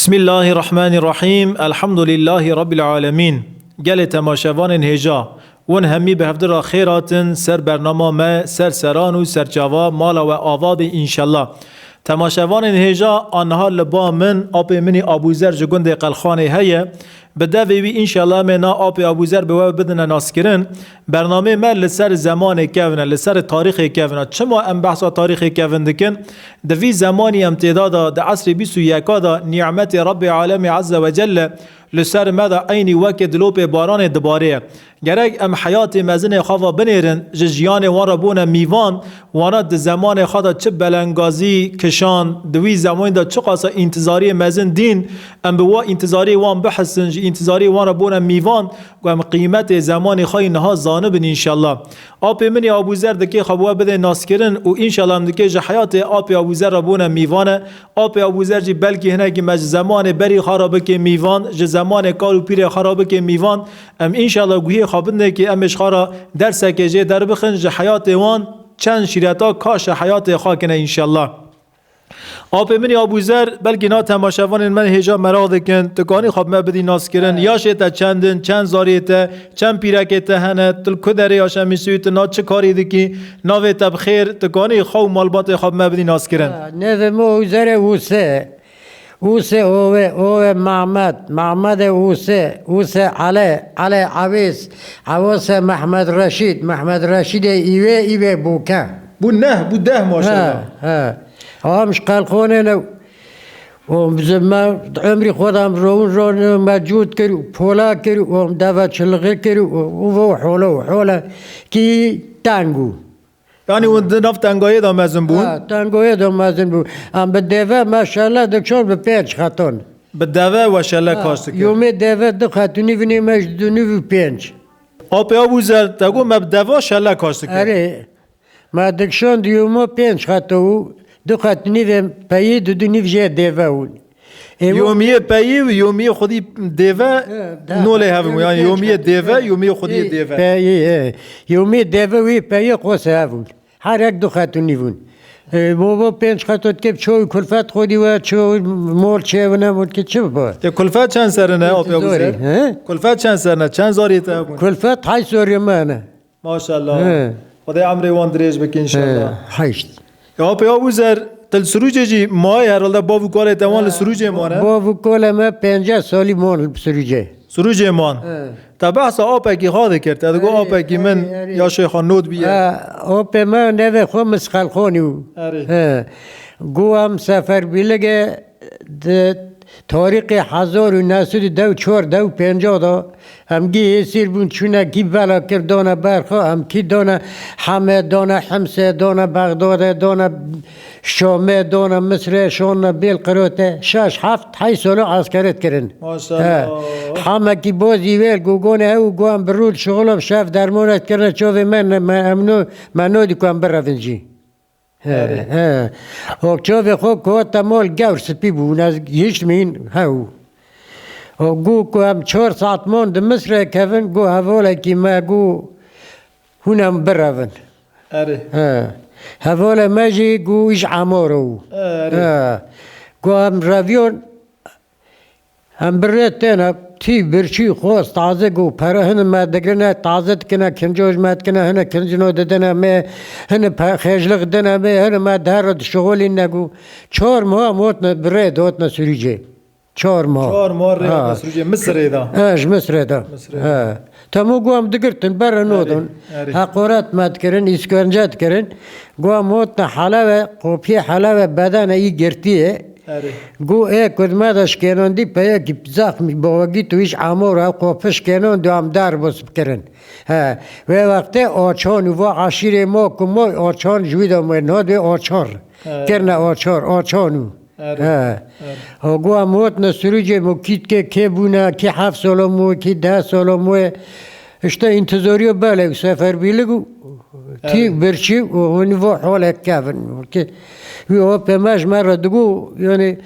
بسم الله الرحمن الرحیم الحمد لله رب العالمین گل تماشاوان هجا ون همی به هفته را خیراتن سر برنامه ما سر سران و سر جوا مالا و آواد انشالله تماشاوان هجا آنها لبا من آب منی ابوذر جگند قلخانه هیه بده وی انشالله منا آب ابوذر به بدن ناسکرن برنامه ما لسر زمان کهون لسر تاریخ کهون چما ام بحث تاریخ کهون دکن دوی زمانی امتداد د عصر 21 دا نعمت رب العالمین عز وجل لسر ماذا عینی وقت دلوپ باران دباره گرگ ام حیات مزن خوا بنیرن جیان وان بون میوان وانا د زمان خدا چه بلنگازی کشان دوی زمان دا چه قاسا انتظاری مزن دین ام بوا انتظاری وان بحثن انتظاری وان بون میوان و ام قیمت زمان خواهی نها زانب انشالله آب منی ابوذر دکی خبوا بده ناس کرن و انشالله ام دکی حیات آب ابوذر بون میوان آب ابوذر جی بلکی هنه که مج زمان بری خرابه که میوان ج زمان کالو پیر خرابه که میوان ام انشالله گویی خابنده که امش خارا درس که در بخنج حیات وان چند شیرتا کاش حیات خاکنه انشالله آب منی ابوذر بلکه نا تماشاوان من هجا مراد کن تکانی خواب ما بدی ناس کرن یاش تا چندن چند زاریت چند پیرکت هنه تل کدری یاش میسویت نا چه کاری دکی ناوی تب خیر تکانی خواب مالبات خواب ما بدی ناس کرن نه ابوذر اوسه اوه محمد اوسه علی عویس محمد رشید ایوه بوکه بو نه بو ده ماشاءالله همش قلقونه نو و بزمان عمری خودم رون موجود کرد پولا کرد و دعوت شلقی کرد و حوله کی تانگو یعنی اون نفت تنگایی دا مزن بون؟ تنگایی دا مزن بون ام به دوه ماشاءالله دکشون به 5 خطون به دوه و شله کاشت کرد یومی دوه دو خطونی ونی مش دونی و 5 آب ابوذر تگو مب دوه شله کاشت کرد اره ما دکشون دیومو 5 خطو دو خطونی و پایی دونی و جه دوه اون یومیه پایی و یومیه خودی دوه نوله هفت یعنی یومیه دوه یومیه خودی دوه پایی یومی دوه وی پایی قوسه هفت هر یک دو خطونی ون بابا 5 خطوت که چوی کلفت خودی و چوی مول چه و نمول که چه با کلفت چند سرنه آب ابوذر؟ کلفت چند سرنه؟ چند زاری تا کن؟ کلفت 8 زاری منه ماشاءالله خدای عمری وان دریج بکی انشالله 8 آب ابوذر تل سروجه جی ماه هرالده باو کار توان سروجه مانه؟ باو کار ما 50 سالی مان سروجه سروجه مان تا بحث آب کی خواهد کرد تا دگو آب کی من یا شیخان نود بیه آب ما نوه خو مسخال خونیو گو هم سفر بیلگه تاریخ 1924 دا هم گی سیر بون چونه کی بلا کردانه برخوا هم کی دانه همه دانه حمسه دانه بغداد دانه شامه دانه مصر شون بیل قروته 6-7 سال عسکرت کردن ماشاءالله همه کی بازی ویل گوگونه او گوام برود شغلم شف درمانت کردن چوه منو دی کوام برافنجی و چوه خو که تمال گور سپی بون از هیچ مین هاو و گو که هم 4 ساعت ماند مصر کفن گو حواله که ما گو هونم برافن حواله مجی گو ایش عمارو گو هم رویون هم برد تینا تی برچی خواست تازه گو پره هنه ما دگرنه تازه کنه کنجوش مد کنه هنه کنجنو ددنه می هنه خیجلق دنه می هنه ما دارد شغولی نگو 4 ماه موتن برد دوتن سریجه 4 ماه 4 ماه رید سروجه مصر ایدا مصر ایدا تمو گوام دگرتن بره نودن حقورت مد کرن اسکنجت کرن گوام موتن حلاوه قوپی حلاوه بدن ای گرتیه گو کدوم داشت کنن دی پیا کی زخمی باوگی تویش عمر و قفش کنن دوام در بس بکرن و وقتی آچان و عشیر ما کم آچان جویدم و ناد آچار کرن آچانو گو اموت نسروجه مو کیت که بونه کی 7 سال مو کی 10 سال مو اشتا انتظاری باله سفر بیلگو تی برچی و هنو حاله کافن که وی او پماش مرا دگو یعنی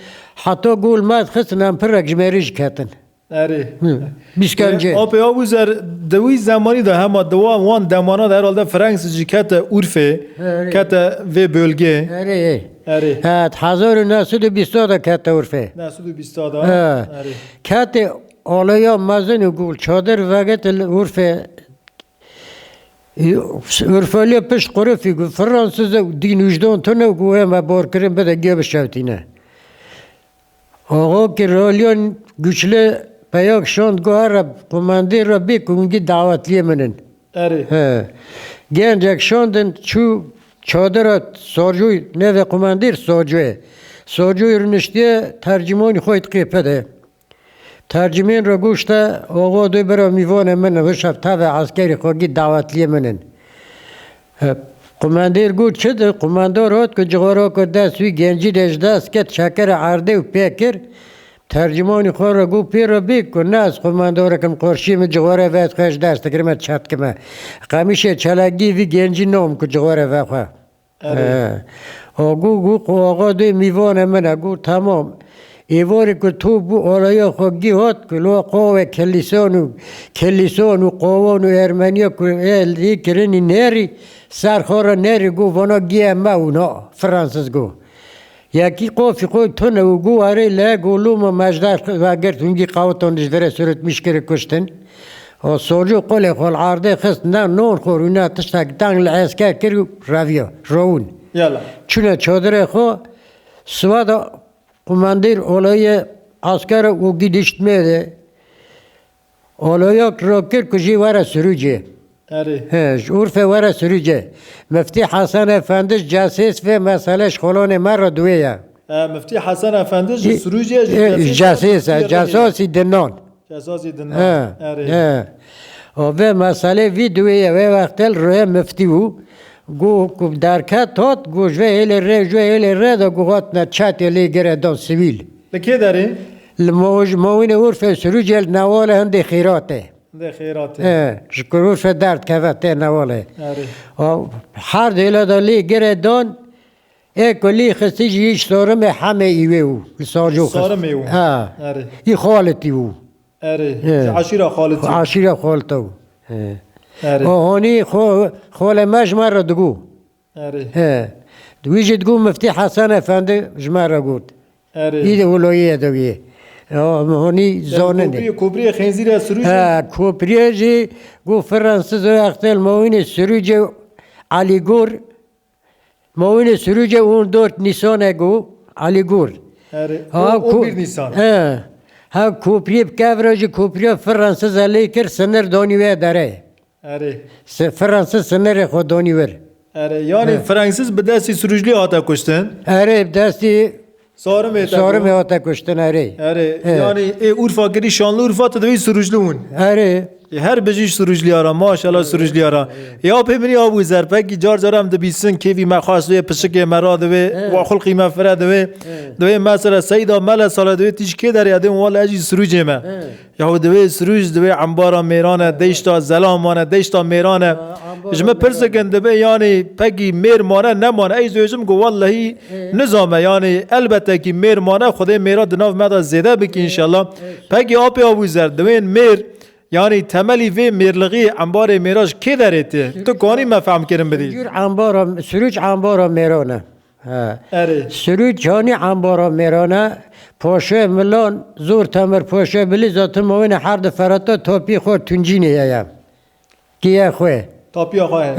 حتی گول ماد خستن هم پرک جمریج کتن اره بیسکنجه آب آبوزر دوی زمانی ده همه دوا وان دمانا در حال ده فرانسیس کت اورفه اره. کت و بölge اره اره هات 1920 کت عرفه نسود بیستادا اه. اره کت آلیا مزن گول چادر وقت عرفه عرفالی پش قرفی گو فرانسیز دین وجدان تو نو گوه ما بار کرن بده گیه بشوتینه آقا که رالیان güçlü پیاک شاند گوه را کماندیر را بی کنگی دعوتلیه منن اره گنجک شاندن چو چادرات سارجوی نوه کماندیر سارجوی سارجوی رنشتیه ترجمانی خواهید قیپه ده ترجمین را گوشته آقا دوی برا میوان من وشب تاوه عسکری خواهی دعوتلیه منن کماندیر گوت چه ده کماندار هات که جغارا که دستوی گنجی دش دست کت شکر عرده و پیکر ترجمانی خواه را گو پی را بیک کن نه از کماندار کم قرشیم جغاره وید خوش دست کرمت چت کمه قمیشه چلگی وی گنجی نام که جغاره وید خواه آقا دوی میوان منه گو تمام ایواری که تو بو آلایا خوگی هات که لو قوه کلیسان و قوان و ارمنیا که ای کرنی نری سرخورا نری گو وانا گیه ما اونا فرانسیس گو یکی قوفی خود تو نو گو اره له گولو ما مجدر و اگر تونگی قوتان دشوره صورت میشکره کشتن و سوجو قوله خال عرده خست نه نون خورو نه تشتک دنگ لعسکر کرو رویا روون یالا چونه چادره خو سواد کماندیر olay asker o gidişmedi. Olaya krakir kuji vara sürücü. اره Urfe vara sürücü. Müftü Hasan Efendi casis ve mesele şkolone mara duya. مفتی حسن افندی سروجی Casis, casasi dinnan. جاسازی دن اره Ve mesele videoya ve vaktel rüya müftü bu. گو درکت هات گو جوهل ره دا گو هات نه چات لی گره دان سویل لکی داری؟ موین عرف سروجل نواله هنده خیراته ده خیراته شکر عرف درد کفته نواله اره هر دیلا دا لی گره دان کلی خستی جیش سارم همه ایوه او سارجو خست سارم ایو اره ای خالتی او اره عشیره خالتی عشیره خالتو اره هونی خال مجمع را دگو اره دویجی دگو مفتی حسن افنده جمع را گود اره ایده ولایه دویه هونی زاننده کوبری خنزیر سروج کوپریه جی گو فرانسیز و اختل موین سروج علی گور موین سروج اون دورت نیسانه گو علی گور اره او bir Nisan ها کوپریه بکاوراجی کوپریه فرانسیز علی کر سنر دانیوه داره اره فرانسیز سنر خود دانیور اره yani Fransız به دستی سروجلی آتا کشتن اره دستی سارم آتا کشتن اره اره yani Urfa giri şanlı Urfa da bir سروجلی اون اره her bejiş sürücüleri ara maşallah sürücüleri ya pemini abu zer peki car caram da bilsin kevi me khas ve pişik merad ve xulqi me ferad ve mesela seyda mala sala de tiş ke der yadım wala aji sürücü me ya de sürücü de ambara merana deşta zalamana deşta merana jme perseken de yani peki mermana ne mana ey zözüm go vallahi nizame yani elbette ki mermana xude merad nav meda zede bik inşallah peki abu zer de mer yani temeli ve mirliği ambare miraj ki dereti tu koni mefhum kerim bedi جور انبارا سروج انبارا میرانه اره سروج جانی انبارا میرانه پاشه ملان زور تمر پاشه بلی ذات موین هر دفراتا تاپی خود تنجینه یا کیه خواه tapya khaye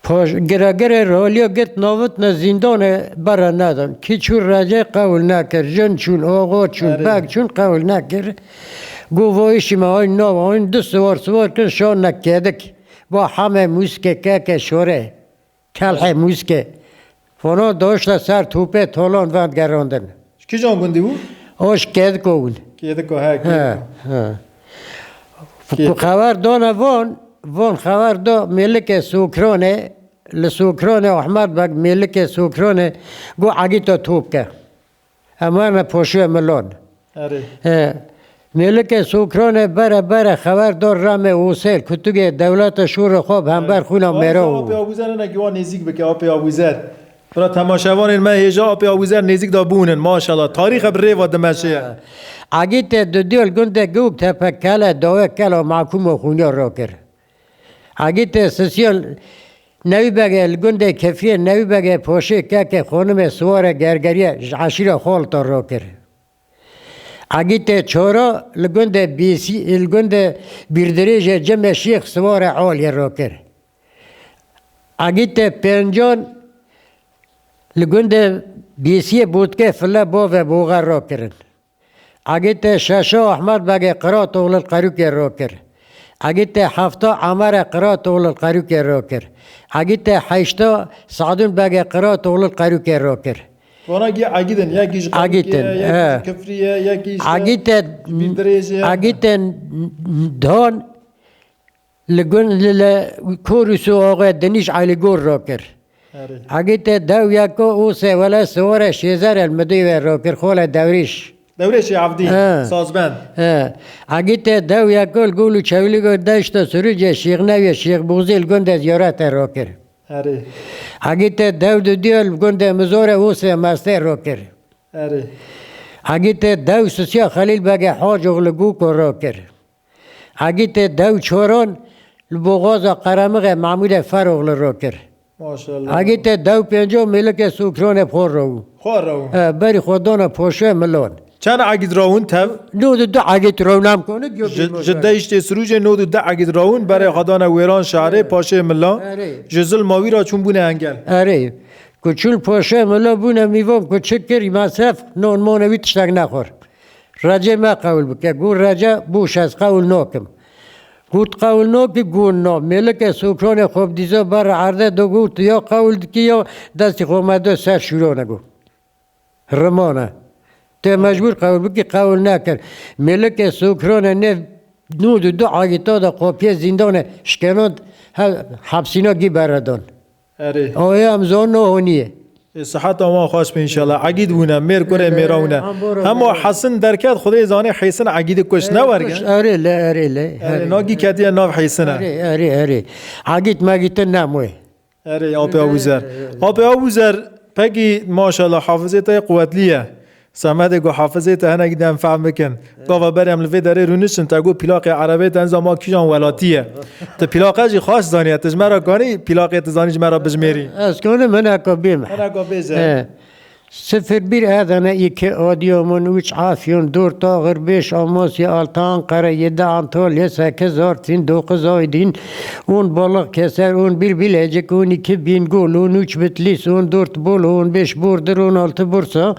پاش گرگر رالیا گت ناوت نه زندان برا ندان کی چون راجع قول نکر جن چون آقا چون بگ چون قول نکر گو وایشی ما این نو این دو سوار کن شان نکردک با همه موسکه که شوره کلح موسکه فنا داشت سر توپه تالان وند گراندن ki can gundi bu آش کد کون ki de ko ha خبر دانه وان خبر دا ملک سوکرانه لسوکرانه احمد بگ ملک سوکرانه گو عگی تا توپ که اما نه پاشو ملان اره ملک سوکرانه بره خبر دار رم اوسل کتوگ دولت شور خواب هم بر خونم میرا آب ابوزر نه گوان نزدیک بک آب ابوزر برا تماشاوان ما هجا آب آویزر نزدیک دا بونن ماشاءالله تاریخ بر ریوا دمشیه اگه ته دیول گنده گوک تپکل داوه کلا محکوم و خونیا را کر اگه ته سوسیال نوی بگه گنده کفیه نوی بگه پوشه که خانم سوار گرگریه عشیره خالتا را کر اگه ته چورا لگنده بیسی لگنده بیردریج جمع شیخ سوار عالی را کر اگه ته پنجان لگنده بیسی بود که فلا با و بوغر را کرن اگه ته ششا احمد بگه قرات اول القروک را کر اگه ته هفتا عمر قرات اول القروک را کر اگه ته هشتا سعدون بگه قرات اول القروک را کر وانا گی عگیدن یکیش عگیدن یکیش کفریه یکیش اگه ته دان لگن کورسو آقا دنیش علی گور را کر اگه ته دو یکو او سه ولا سوار شیزر المدوی را کر خول دوریش دورش عبدی سازبند اگه ته دو یکل گولو چولی گو داشت سروج شیخ نوی شیخ بوزیل گنده زیارت را کر اگه ته دو دیال گنده مزور اوسه مسته را کر اگه ته دو سوسیا خلیل بگه حاج اغل گوکو را کر اگه ته دو چوران لبغاز قرمغ معمود فر اغل را کر اگه ته دو پنجو ملک سوکران پور رو بری خودان پوشه ملون چند عقید راون تب؟ نود دو عقید راونم کنه جده اشتی سروج نود دو عقید راون برای خدان ویران شهره پاشه ملا جزل ماوی را چون بونه انگل اره کچول پاشه ملا بونه میوام کچکری مصرف نون مانوی تشتگ نخور رجه ما قول بکه گو رجه بوش از قول ناکم گوت قول ناکی گو نا ملک سوکران خوب دیزا بر عرده دو گوت یا قول دکی یا دستی خومده سر شروع نگو رمانه ته مجبور قول بکی قول نکر ملک سوکران نه نود دو عاگیتا دا قاپیه زندان شکناند حبسینا گی بردان آیا همزان نهانیه صحت ما خوش به انشالله عقید بونه میر کنه میراونه اما حسن درکت خدای زانه حسن عقید کش نورگن اره ناگی کدیه ناو حسنه اره عقید مگیت نموه اره آب آبوزر پگی ماشاءالله حافظه قوتلیه سمت گو حافظه ته نگی دم فهم بکن گاوا بریم لوی داره رونشن تا گو پلاق عربی تنزا ما کیجان ولاتیه تا پلاقه جی خاص زانیه تج مرا گانی پلاقه تزانیج مرا بجمیری از کنه من اکابیم صفر bir adana iki Adıyaman, üç Afyon, dört Ağırbeş, Amasya, altı Ankara, yedi Antalya, sekiz Artvin, dokuz Aydın, 10 Balıkesir, 11 Bilecik, 12 Bingöl, 13 Bitlis, 14 Bolu, 15 Burdur, 16 Bursa,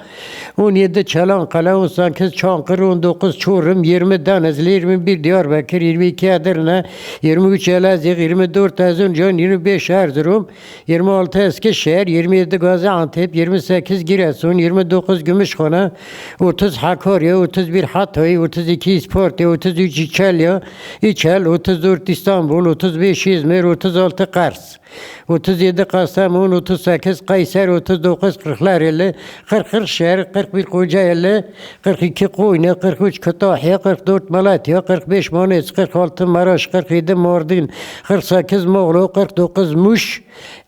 17 Çanakkale, 18 Çankırı, 19 Çorum, 20 Denizli, 21 Diyarbakır, 22 Edirne, 23 Elazığ, 24 Erzincan, 25 Erzurum, 26 Eskişehir, 27 Gaziantep, 28 Giresun, 29 Gümüşhane, 30 Hakkari, 31 Hatay, 32 İsparta, 33 İçel, 34 İstanbul, 35 İzmir, 36 Kars, 37 Kastamonu, 38 Kayseri, 39 Kırklareli, 40 Kırşehir, 41 Kocaeli, 42 Konya, 43 Kütahya, 44 Malatya, 45 Manisa, 46 Maraş, 47 Mardin, 48 Muğla, 49 Muş,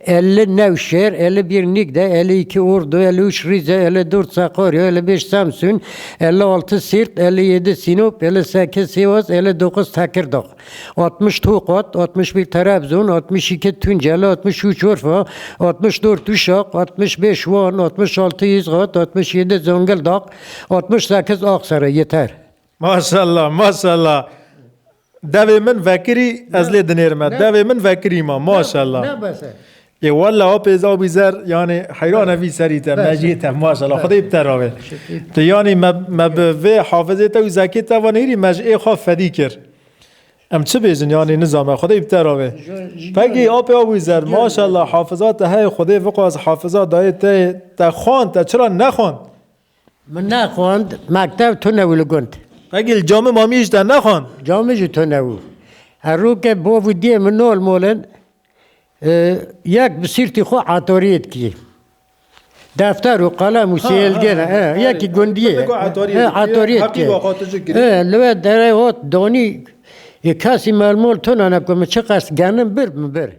50 Nevşehir, 51 Niğde, 52 Ordu, 53 Rize, 54 Sakarya, 55 Samsun, 56 Siirt, 57 Sinop, 58 Sivas, 59 Tekirdağ, 60 Tokat, 61 Trabzon, 62 Tunceli, 63 Urfa, 64 Uşak, 65 Van, 66 İzgat, 67 Zonguldak, 68 Aksaray yeter. Maşallah maşallah. Devi min vekiri ezli dinirme. Devi min vekiri ma maşallah. Ne basa? Ya valla o peza bizer yani hayran evi serite mecite maşallah خدای بتراوه تو yani مبوه حافظه تو زکیت و نیری مجئه خواف فدی کر ام چه بیزن yani نظامه خدای بتراوه پگی آب آویزر ماشالله حافظات های خدای فقط از حافظات دای تا خوان تا چرا نخوان من نخواند مکتب تو نولو گند پگی جامع مامیش در نخوان جامع جو تو نو هر رو که با ودیه من نول مولن یک بسیرتی خو عطاریت کی دفتر و قلم و سیلگره یکی گندیه عطاریت کی لو دره هات دانی کسی ملمول تو نکنم چه قصد گنم بر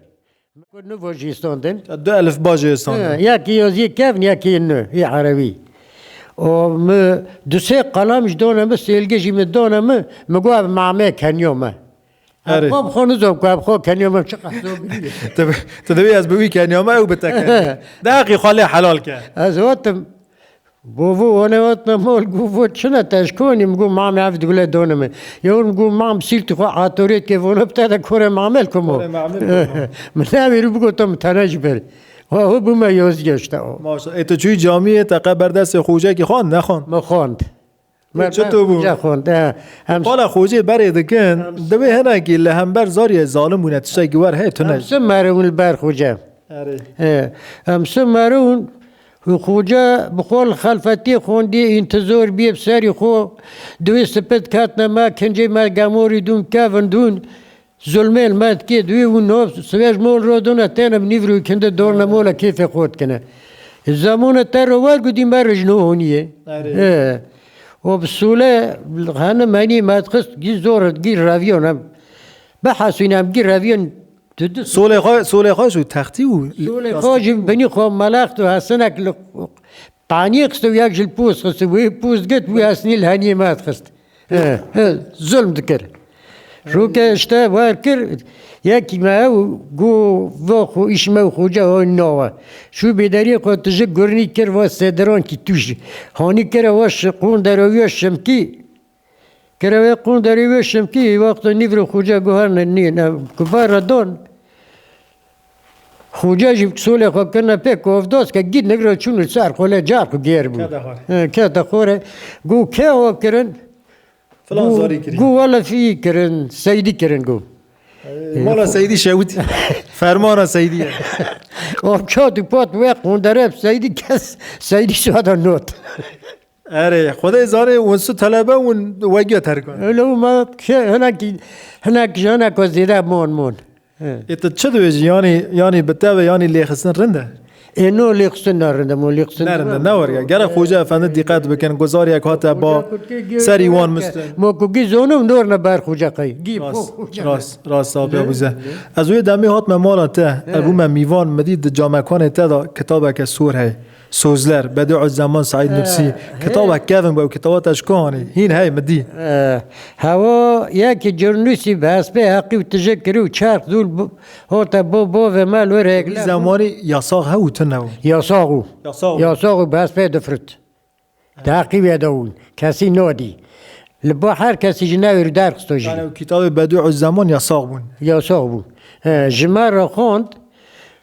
نو وجیستاندن دو الف باجستان یکی یازی کفن یکی نو هی عربی و دو سه قلمش دانم سیلگیجی می دانم مگو معمه کنیومه آره. خب خونو زوب که خب کنیومه چقدر زوب تدوی از بوی کنیامه او بتکن دقیقی خاله حلال که از وقتم بوو وانا وقتنا مول گوو چنا تشکونی مگو مام عفت گله دونمه یون مگو مام سیلت خو عطوریت که وانا بتاعت کره معمل کمو کره معمل کمو. من نمی رو بگو تم تناج بر هو بوم یوز گشته ماشا ای تو چوی جامعه تقبر دست خوجه که خواند نخواند ما خواند چطور بود؟ خواند هم حالا خوجه بره دکن دوی هنه که لهمبر زاری ظالم بونه تشای گوار هی تو نج سم مرون البر خوجه آره هم سم مرون خوجه بخول خلفتی خوندی انتظار بیب سری خو دوی سپت کاتنا ما کنجی ما گاموری دون کافن دون ظلمل مات کی دوی و نو سویج مول رو دونه تنم نیورو کنده دورنا مولا کیف خود کنه زمان تر وار گدی مرج نو هونیه و بسوله هنه منی مدخست گی زور گی راویونم بحثینم گی راویون سوله خواه شو تختی و سوله خواه بنی خواه ملاخت و حسنک پانی خست و یک جل پوست خست و پوست گت و حسنی الهنی مات خست ظلم دکر رو که اشته وار کر یکی ما گو و خو ایشمه و خوجه های نوه شو بیداری خود تجه گرنی کر و سدران کی توش هانی کر واش قون درویش شمکی کروی قون درویش شمکی وقت نیور خوجه گوهر نی کبار دون خوجه جیب سوله خو کنه پک و افداس که گید نگره چون سر خوله جار کو گیر بود که دخوره گو که و کرن فلان زاری کری گو والا فی کرن سیدی کرن گو مولا سیدی شوتی فرمان سیدیه آب چاد و پات و قوندره سیدی کس سیدی شادا نوت آره خدای زاره ونسو طلبه ون وگیا ترکن لو ما که هناك جانا کو زیده مون ایت چه دویجی یعنی بتاوه یعنی لیخستن رنده اینو لیخستن نرنده مو لیخستن نرنده نورگه گره خوجه افنده دقت بکن گزاری یک هاته با سری وان مستن مو کوگی زونم نور نبر خوجه قی گی راست آبی ابوزه از اوی دمی هات ممالا ته ابو میوان مدید جامکان ته دا کتابه که سور هی سوزلر بدوع الزمان سعید نفسی کتابه کفن با کتاباتش کهانی هین هی مدی هوا یکی جرنوسی بس به حقی و تجکری و چرخ دول هاتا بو و مال و رگل زمانی یاساق هاو تنو یاساقو بس به دفرت تحقی بیدون کسی نادی لبا هر کسی جنوی رو درخستو جی یعنی کتاب بدوع الزمان یاساق بون یاساق بون جمع را خوند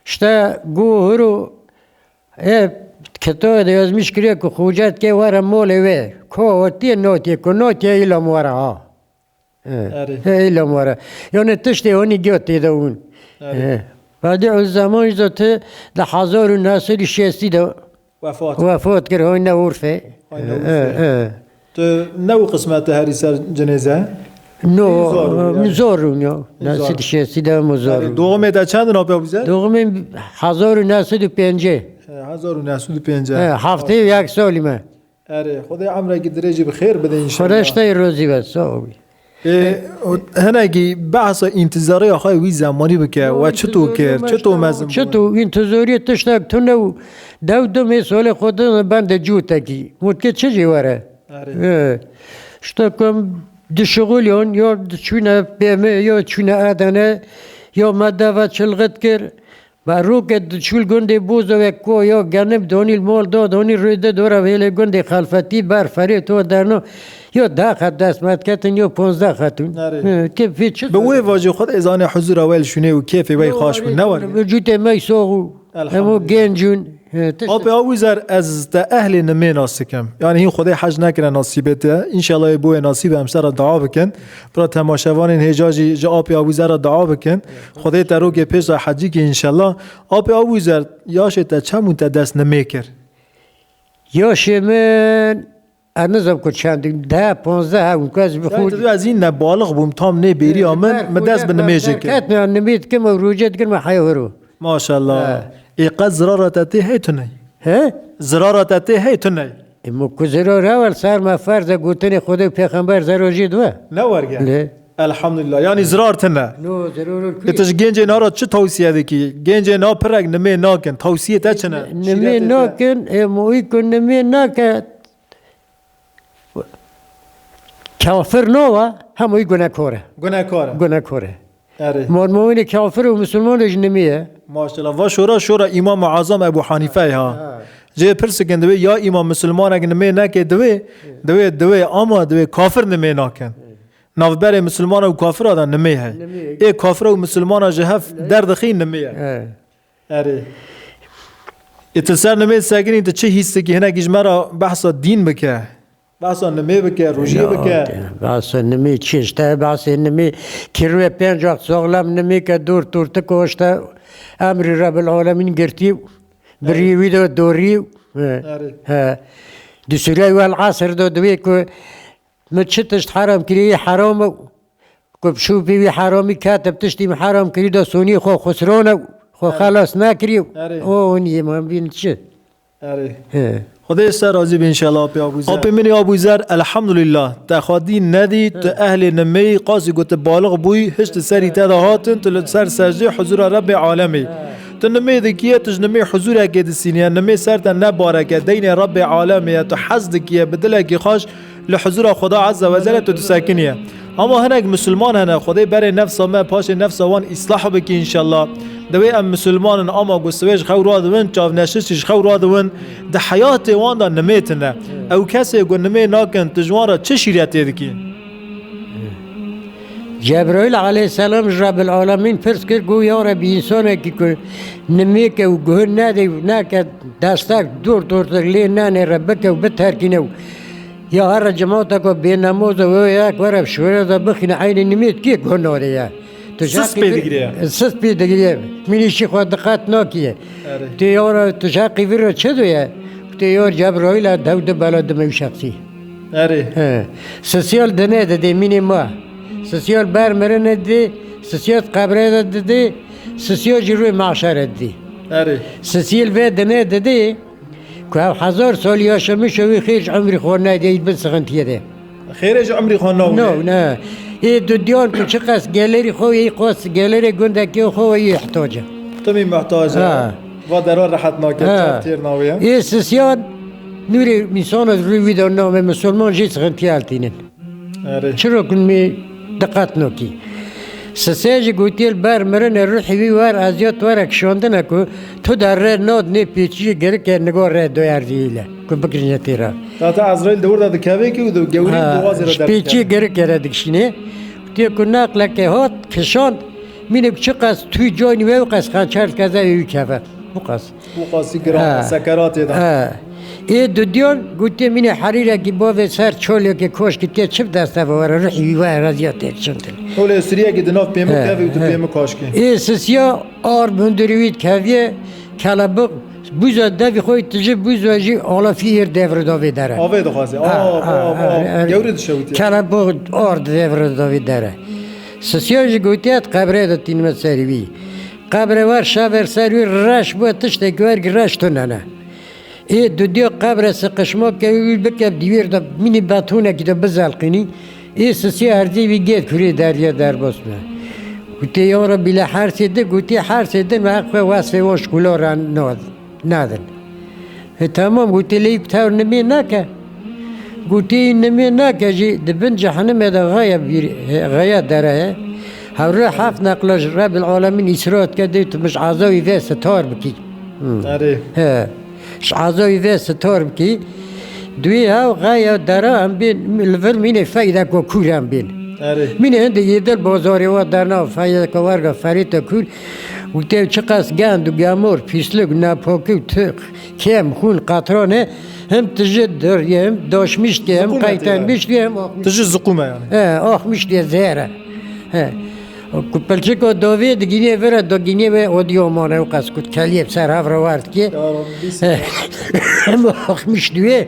شتا گو هرو کتاب دیازمیش کریه که خوجت که واره موله وی که وطی نوتیه که نوتیه ایلام واره ها ایلام واره یعنی تشتی هونی گیوتی دون بعدی از زمانی زاته ده 1960 ده وفات کرد هایی نورفه تو نو قسمت هری سر جنازه نو مزارون یا 1960 ده مزارون دوغمه تا چند نابه بزد؟ دوغمه 1950 1950 هفته یک سالی من آره خدای عمره که درجه بخیر بده ان شاء الله خودش روزی بس آبی هنگی بحث انتظاری آخای وی زمانی بکه و چطور کرد چطور مزم چطور انتظاری تشتاک تو نو دو مثال خودم بند جوتا کی مود که چه جواره شتاکم دشغولیون یا چونه بیمه یا چونه آدانه یا مدوات چلغت کرد و رو که چول گنده بوز و کو یا گنب دانیل مال داد دانی رویده دوره ویل گنده خلفتی برفری تو درنو یا 10 خط دست مد کتن یا 15 خطون که فیچ به وی واجه خود ازان حضور اول شونه و کیف وی خواش بون نوار وجود می سوغو همو گنجون آب آویزر از تا اهل نمی ناسکم یعنی این خدای حج نکنه نصیبته انشالله بو نصیب همسر را دعا بکن برای تماشاوان هجاجی جا آب آویزر را دعا بکن خدای ترو که پیش حجی که انشالله آب آویزر یاش تا چمون تا دست نمی کرد یاش من انزم کو چند 10 15 اون کاز بخود تو از این نبالغ بوم تام نه بیری آمن مدست به نمیشه که کت نه نمید که موجود کن حیورو ماشاءالله ایقا زرارت هیتونی ها زرارت هیتونی مو کو زرار اول سر ما فرض گوتن خود پیغمبر زراجی دو نه ورگه Elhamdülillah. Yani zirartına. نو ضرور کوی اتش گنج نارا چه توصیه دکی؟ گنج نا پرگ نمی ناکن. توصیه تا چنه؟ نمی نکن موی کن نمی نکن کافر نوا هموی گناه کوره گناه کاره. گناه کوره اره. مرموین کافر و مسلمانش نمیه ماشاءالله. و شورا امام اعظم ابو حنیفه ها. جه پرس کنده یا امام مسلمان اگه نمی نکه دوی اما دوی کافر نمی ناکن. نوبر مسلمان و کافر آدم نمی هی. ای کافر و مسلمان جهف درد خین نمی هی. اره. اتصال نمی ساکنی تو چه حسی که هنگی جمرا بحثا دین بکه. بحثا نمی بکه روژیه بکه. بحث نمی چیشته بحث نمی که روی پنج وقت ساغلم نمی که دور تکوشته امر رب العالمین گرتی بریوی دو دوریو دو سوره والعصر دو دوی که متشتشت حرام کری حرام که بشو بیوی حرامی کاتب تشتی حرام کری دو سونی خو خسرونه خو خلاص نکریو او نیه مهم بین چه خدای سر راضی به انشالله آبی آبوزر آبی منی آبوزر الحمدلله تخادی ندی تو اهل نمی قاضی گوت بالغ بوی هشت سری تدا هاتن تو سر سجده حضور رب عالمی تو نمی دکیه تج نمی حضور اگه سینیه نمی سر تا نباره که دین رب عالمی تو حزد کیه بدله کی خوش لحضور خدا عز و جل تو ساکنیه اما هنگ مسلمان هنه خدای بر نفس ما پاش نفس وان اصلاح بکی انشالله دوی ام مسلمان اما گستویش خوراد ون چاو نشستش خوراد ون ده حیات وان دا نمیتنه او کسی گو نمی ناکن تجوان را چه شریعتی دکی؟ جبرائیل علیه السلام رب العالمین فرض کرد گو یا ربی انسانه که نمی که و گوه نده و نکه دستک دور لی نانه ربکه و بترکینه و یا هر جماعت که بی نماز و یک ورب شوره دا بخینه عین نمید که گوه ناره یا سس پیدگیره سس پیدگیره منیشی خود دقت ناکیه تی یارا تشاقی ویره چه دویه تی یار جبرائیل دود بلد میو شخصی سسیال دنه ده مینی ما سسیال برمرنه ده سسیال قبره ده سسیال جروی معشره ده سسیال و دنه ده که 1000 سال یاشمی شوی خیرش عمری خورنه ده اید بسخنتیه ده خیرش عمری خورنه نه ای دو دیان که چه قصد گلری خوی ای قصد گلری گندکی خوی احتاجه تمی محتاجه و درار راحت ناکد تیر ناویه ای سسیان نوری میسان از روی ویدان نامه مسلمان جیس غنتی التینن چرا کن می دقت ناکی سسیج گوتیل بر مرن روحی وی وار ازیاد وارک شانده نکو تو در ره ناد نه پیچی گره که نگاه ره دو اردیله که بکرینه تیرا تا ازرائیل دور داد که که و گوری دوازی را در پیچی گره که دکشینه تیه که نقل که هات کشاند مینه چه قصد توی جای نیوه و قصد خانچرد کزه وی کفه او قصد گرام سکرات یدن ای دو دیان گوته مینه حریره که باوه سر چالیه که کاش که تیه چپ دسته بواره روحی ویوه رضیات تیر چندن اول سریعه که دناف پیمه کفه و تو پیمه کاش که ای سسیا آر بندروید کفیه کلابق بوزا دوی خوی تجه بوزا جی آلا فیر دور داوی داره آوه دخوازه گوری دشویتی کلابق آر دور داوی داره سسیا جی گوتیت قبره دا تینمت سریوی قبره وار شاور سریوی رش بود تشته گوار رش تو نه ای دو دیو قبره سقشما که وی بکب دیویر دا مینی باتونه که دا بزلقینی ای سسیا هردی وی گید کری دریا در باسمه گوتی یارا بیله حرسیده گوتی حرسیده و حق واسه واش کلا را ندن تمام گوتی لیب تاور نمی نکه گوتی نمی نکه جی دبن جهنم دا غایه داره هوره حفظ نقلش رب العالمین اسرات کده تو مش عزاوی و ستار بکی مش عزاوی و ستار بکی دوی هاو غایه داره هم بین الفل مینه فایده کو کور هم بین مینه هنده یدل بازاری و درنا فایده که ورگا فریتا کور و تیو چقاس گند و گامور پیسلگ نپاکی و تق کم خون قطرانه هم تجد دریه هم داشمیشتی هم قیتن بیشتی هم تجد زقومه یعنی آخمیشتی زهره پلچه که داوی دگینه وره دگینه و اودیو مانه و قصد کد کلیب سر هفره ورد که هم آخمیشتیوه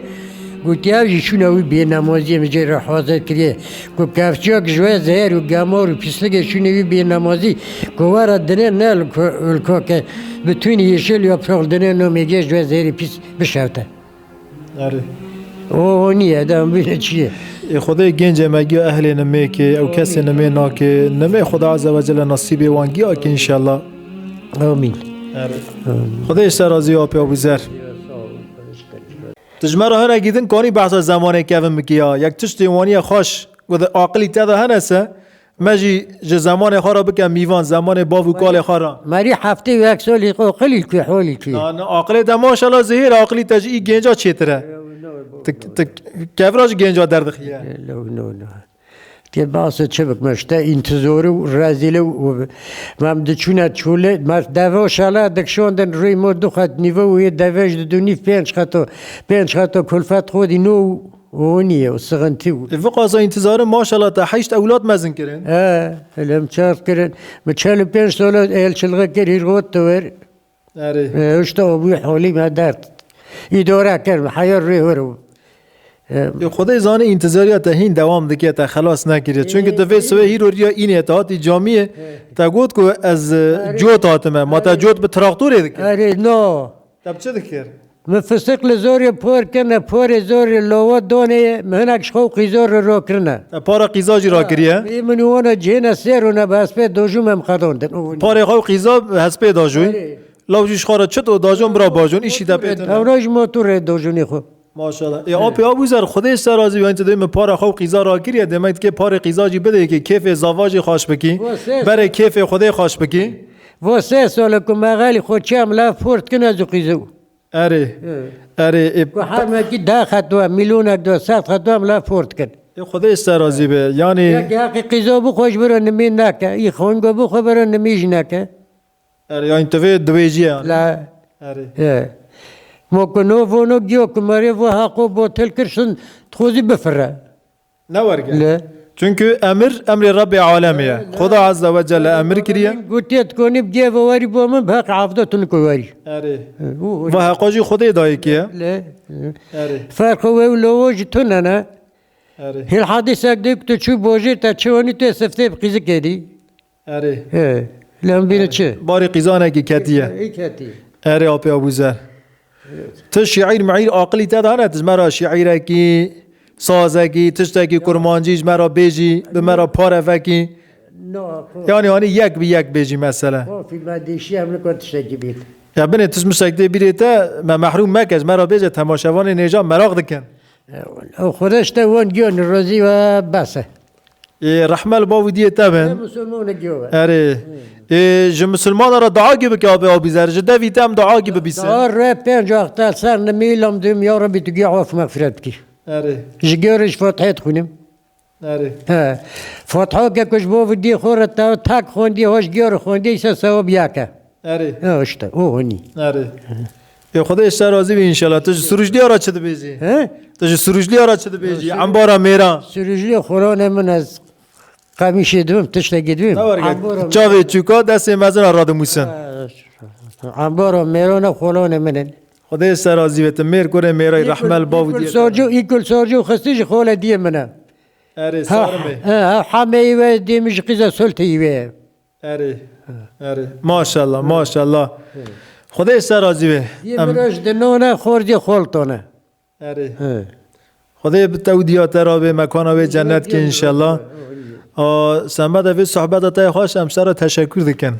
گوتی اوجی شونه وی بی نمازی مجه را حاضر کریه که کفچه که جوه زهر و گمار و پیسلگه شونه وی بی نمازی که وارد دنه نه الکا که بتونی یشل یا پرال دنه نمیگه جوه زهری پیس بشوته او نیه دم بینه چیه خدای گنج مگی اهل نمی که او کسی نمی نا که نمی خدا عز و جل نصیب وانگی که انشالله. آمین. خدای سرازی آپی آبوزر. تجمع را هر گیدن کانی بحث زمانه که هم مکیا یک تشت وانی خوش و عقلی تدا هنسه مجی زمان خارا بکن میوان زمان باو کال خارا. مری هفته و یک سالی قلیل که حالی که. نه عقلی تا ماشاءالله زهیر عقلی تجی گنجا چیتره. کفراج گنجا درد خیه. نه. که باعث چه بکمشته انتظاری و رزیله و من دچونه چوله من دوا شاله دکشوندن روی مردو خط نیو و یه دوش دونی پنج خطا کلفت خودی نو ونیه و سغنتی و فقط انتظار ماشاءالله تا 8 اولاد مزن کردن. لم چارت کردن من 45 سال ال چلقه کردی روت تور. اشتا ابوی حالی ما درد اداره کرد حیار ریورو. خدای زانه انتظاریات هین دوام دکه تا خلاص نکرده چون که دفعه سوی هیرو ریا این اتحاد جامعه تا گفت که از جوت آتمه ما تا جوت به تراکتور دکه. نه. تب چه دکه؟ مفسق لزوری پر کنه پر زوری لواد دونه مهنکش خو قیزار را کنه. پارا قیزاجی را کریه؟ من وانا جینا سیرونه بس به دوجوم هم خداندن. پارا خو قیزا هسپه داجوی؟ لوجیش خارا چطور داجون برا باجون ایشی دپیتونه؟ اوراج موتور دوجونی خو. ماشاءالله. یا آپی آبوزر خدای سرازی و انت دیم پار خو قیزا را کریه دمید که پار قیزاجی بده که کیف زواج خوش بکی برای کیف خدای خوش بکی. واسه سال که مغالی خود چم لا فورت کنه از قیزو. اره. و هر مکی 10 خطوه میلیون دو 100 خطوه هم لا فورت کن. خدای سرازی به یعنی. یک قیزا بو خوش برای نمی نکه. ای خونگو بو خو برای نمیج نکه. اره یعنی توی دویجیه. لا. اره. ممکنه وونو گیو کماری و حقو باطل کرشن خوزی بفره. نورگه. لا. چونکه امر رب عالمیه. خدا عز و جل امر کریه. گوتیت کنی بگی واری با من بحق عفدتون کواری. اره. و حقاجی خدای دایی کیه. لا. اره. فرق و لوج تو نه. اره. هل حادثه دیک تو چو باجی تا چونی تو سفته بقیزه کردی. اره. لام بینه چه؟ باری قیزانه کی کتیه. ای کتی. اره آپی آبوزر. تو شعیر معیر عاقلی تدانه تزمرا شعیره کی سازگی تشتگی کرمانجیج مرا بیجی به مرا پاره فکی یعنی یک به یک بیجی مثلا فی مدیشی هم نکرد تشتگی بید یا بینه تسمو شکده بیریته ما محروم مکش مرا بیجه تماشاوان نیجا مراغ دکن خودش تا وان گیون روزی و بسه رحمل باو دیه تبن مسلمان گیوه اره جو مسلمان را دعا گی بکه آبی زر جده ویتم دعا گی ببیسه دار ره پنج وقت سر نمیلم دیم یا ربی تو گی عاف مغفرت کی اره جگرش فتحت خونیم اره فتحا که کش باو دی خورت تا تک خوندی هاش گیر خوندی ایسا ثواب یکه اره اشته او هنی اره یا خدا اشتر راضی بی انشالله تو سروجلی آرا چه بیجی تو سروجلی آرا چه بیجی انبارا میرا سروجلی خوران من از قمیشه دوم تشتگی دوم چاوی چوکا دست مزن راد موسن انبارا میران خوران منن خدا اشتر راضی بیت میر کنه میرای رحمل باودی ایکل سارجو خستیش خول دیه منه اره سارمه همه ایوه دیمش قیزه سلطه ایوه اره ماشاءالله خدا اشتر راضی بی یه براش دنونه خوردی خولتونه اره خدا به تودیات را به مکان به جنت که انشالله سمت اوی صحبت تای خوش همسر تشکر دکن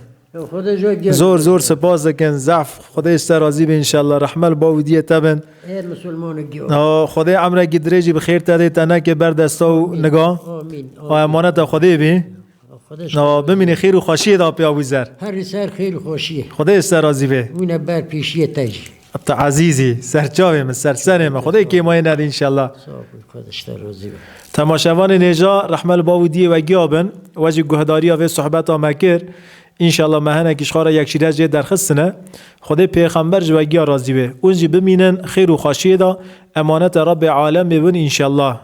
زور سپاس دکن ضعف خدا اشتر راضی بی انشالله رحمل باودی تبن خدا عمره گدریجی بخیر تده تنه که بر دستا و نگاه و امانت خدا بی بمینی خیر و خوشی دا پی آویزر هر سر خیر و خوشیه خدا اشتر راضی بی اونه بر پیشیه تجی تا عزیزی سرچاوی من سرسنه خدای که مایه ند انشالله تماشاوان نیجا رحمل باودی و گیابن وجه گهداری و صحبت مکر انشالله مهنه کشخاره یک شیرج درخستنه خدای پیغمبر جو گیا راضی به اونجی بمینن خیر و خوشی دا امانت رب عالم ببین انشالله